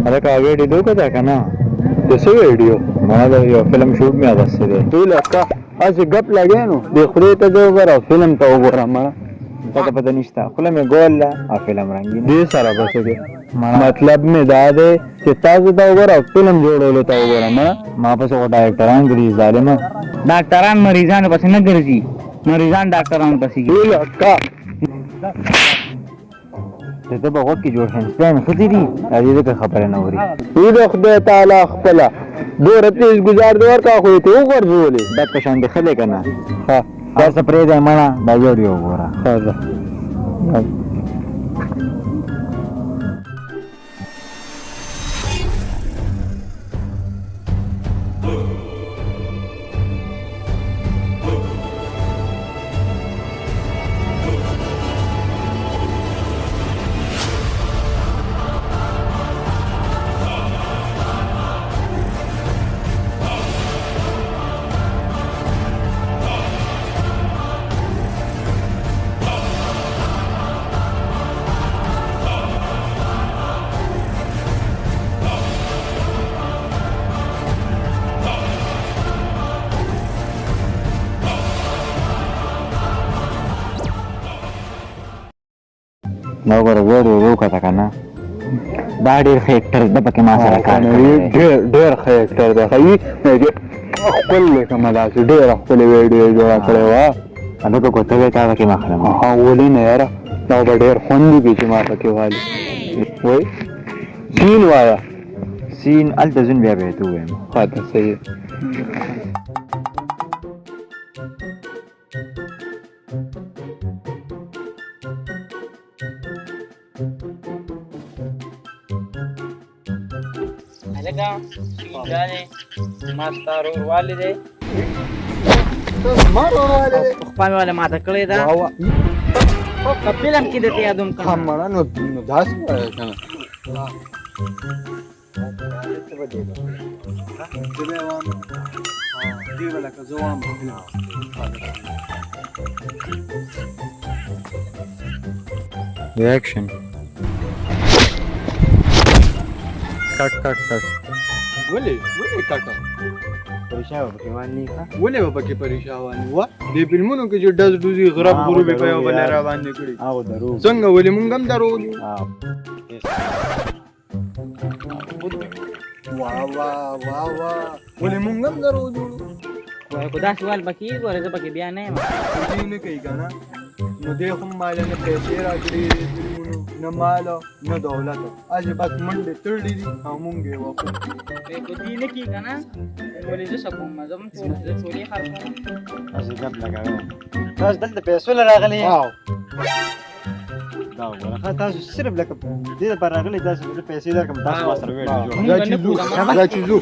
ಅದಕ್ಕೆ ಆ ವಿಡಿಯೋ ಕದಾಕನ څه ویډیو ما دا یو فلم شوټ مې اغوستی دی ټول اکا هسې ګپ لګیا نو دې خولې ته دې وګوره او فلم ته وګوره مړه ته ته پته نشته خوله مې ګول ده او فلم رنګین دې سره بس دی مطلب مې دا دی چې تاسو ته وګوره او فلم جوړولو ته وګوره مړه ما پسې خو ډایرکټران ګرځي ظالمه ډاکټران مریضانو پسې نه ګرځي مریضان ډاکټرانو پسې ټول اکا ته به وګورې جوړ هندستان خدي دي دې ته خبره نه اوري دې خدای تعالی خپل دوره تیز گزار دی ورکا خو ته وګرځولې دا کشان دې خلې کنه ها تاسو پرې دې مانا دا ویډیو وګوره ها نو ګوره ویډیو وکړه کنه دا ډېر ښه اکټر ده پکې ما سره کار کوي ډېر ښه اکټر دی ښه خپل لیکمه داسې ډېره ښکلې ویډیو یې جوړه کړې وه هلکه کوته دی تا پکې مخلم ولې نه یاره دا به ډېر خوند وکړي چې ما پکې والي وایي سین وایه سین هلته ځون بیا به یې ته ووایم ښه ته صحیح هلکه جانې ما ستا وروروالی دی زما وروروالی دی خپه مې ولې ماته کړې ده په فلم کې درته یادوم که مړه نو داسې وایه که نه Reaction. Cut. ولې کاټه پریشان به پکې وان نه ښه ولې به پکې پریشان و دې فلمونو کې چې ډز ډوزي غرب غروبې په یو بل را باندې کړي او درو څنګه ولې مونږ هم درو واه ولې مونږ هم درو وایي خو داسې وال پکې ګوره زه پکې بیا نه یم دې نه کوي که نه نو دې خو مال نه پیسې راکړي فلمونو نه مال نه دولت اجې بس منډې تړلې دي او مونږ یې وکړو خو دې نه کېږي که نه ولې زه څه کوم زه هم ټولې خرڅوم تاسو ګپ لګوئ تاسو دلته پیسو له راغلي دا وګوره تاسو صرف لکه دې لپاره راغلي تاسو پیسې درکړم تاسو ما سره ویډیو جوړ دا چې ځو